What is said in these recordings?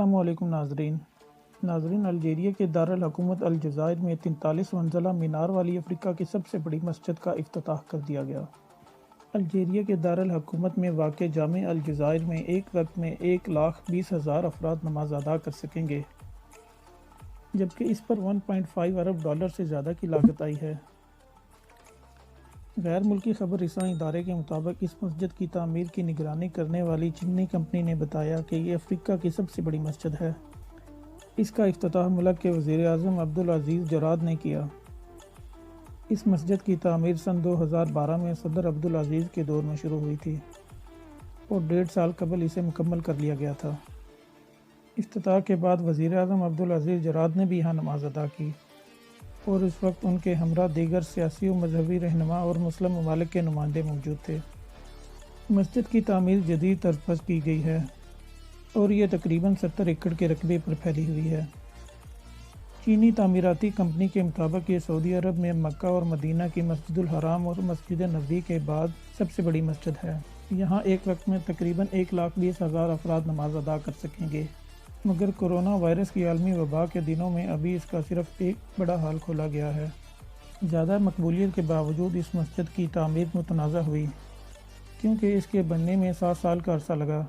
السلام علیکم ناظرین الجیریا کے دارالحکومت الجزائر میں 43 منزلہ مینار والی افریقہ کی سب سے بڑی مسجد کا افتتاح کر دیا گیا۔ الجیریا کے دارالحکومت میں واقع جامع الجزائر میں ایک وقت میں 1,20,000 افراد نماز ادا کر سکیں گے، جبکہ اس پر 1.5 ارب ڈالر سے زیادہ کی لاگت آئی ہے۔ غیر ملکی خبر رساں ادارے کے مطابق اس مسجد کی تعمیر کی نگرانی کرنے والی چینی کمپنی نے بتایا کہ یہ افریقہ کی سب سے بڑی مسجد ہے۔ اس کا افتتاح ملک کے وزیر اعظم عبدالعزیز جراد نے کیا۔ اس مسجد کی تعمیر سن 2012 میں صدر عبدالعزیز کے دور میں شروع ہوئی تھی اور 1.5 سال قبل اسے مکمل کر لیا گیا تھا۔ افتتاح کے بعد وزیر اعظم عبدالعزیز جراد نے بھی یہاں نماز ادا کی اور اس وقت ان کے ہمراہ دیگر سیاسی و مذہبی رہنما اور مسلم ممالک کے نمائندے موجود تھے۔ مسجد کی تعمیر جدید طرز پر کی گئی ہے اور یہ تقریباً 70 ایکڑ کے رقبے پر پھیلی ہوئی ہے۔ چینی تعمیراتی کمپنی کے مطابق یہ سعودی عرب میں مکہ اور مدینہ کی مسجد الحرام اور مسجد نبوی کے بعد سب سے بڑی مسجد ہے۔ یہاں ایک وقت میں تقریباً 1,20,000 افراد نماز ادا کر سکیں گے، مگر کورونا وائرس کی عالمی وبا کے دنوں میں ابھی اس کا صرف ایک بڑا ہال کھولا گیا ہے۔ زیادہ مقبولیت کے باوجود اس مسجد کی تعمیر متنازع ہوئی کیونکہ اس کے بننے میں 7 سال کا عرصہ لگا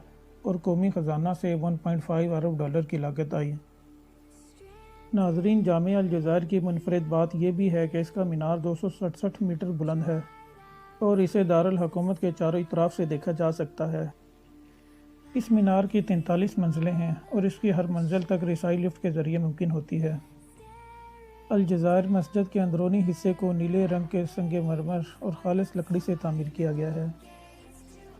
اور قومی خزانہ سے 1.5 ارب ڈالر کی لاگت آئی۔ ناظرین، جامع الجزائر کی منفرد بات یہ بھی ہے کہ اس کا مینار 267 میٹر بلند ہے اور اسے دارالحکومت کے چاروں اطراف سے دیکھا جا سکتا ہے۔ اس مینار کی 43 منزلیں ہیں اور اس کی ہر منزل تک رسائی لفٹ کے ذریعے ممکن ہوتی ہے۔ الجزائر مسجد کے اندرونی حصے کو نیلے رنگ کے سنگ مرمر اور خالص لکڑی سے تعمیر کیا گیا ہے۔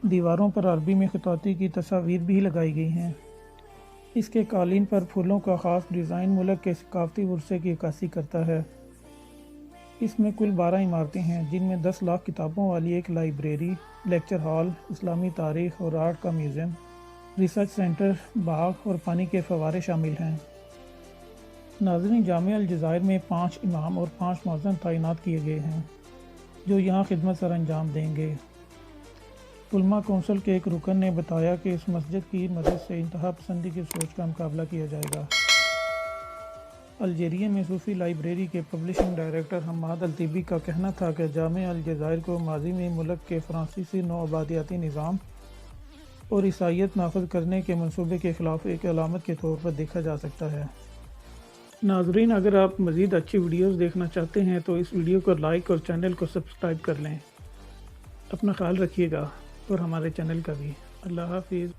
دیواروں پر عربی میں خطاطی کی تصاویر بھی لگائی گئی ہیں۔ اس کے قالین پر پھولوں کا خاص ڈیزائن ملک کے ثقافتی ورثے کی عکاسی کرتا ہے۔ اس میں کل 12 عمارتیں ہیں، جن میں 10 لاکھ کتابوں والی ایک لائبریری، لیکچر ہال، اسلامی تاریخ اور آرٹ کا میوزیم، ریسرچ سینٹر، باغ اور پانی کے فوارے شامل ہیں۔ ناظرین، جامع الجزائر میں 5 امام اور 5 مؤذن تعینات کیے گئے ہیں جو یہاں خدمت سر انجام دیں گے۔ علماء کونسل کے ایک رکن نے بتایا کہ اس مسجد کی مدد سے انتہا پسندی کی سوچ کا مقابلہ کیا جائے گا۔ الجیریا میں صوفی لائبریری کے پبلشنگ ڈائریکٹر حماد الطیبی کا کہنا تھا کہ جامع الجزائر کو ماضی میں ملک کے فرانسیسی نوآبادیاتی نظام اور عیسائیت نافذ کرنے کے منصوبے کے خلاف ایک علامت کے طور پر دیکھا جا سکتا ہے۔ ناظرین، اگر آپ مزید اچھی ویڈیوز دیکھنا چاہتے ہیں تو اس ویڈیو کو لائک اور چینل کو سبسکرائب کر لیں۔ اپنا خیال رکھیے گا اور ہمارے چینل کا بھی۔ اللہ حافظ۔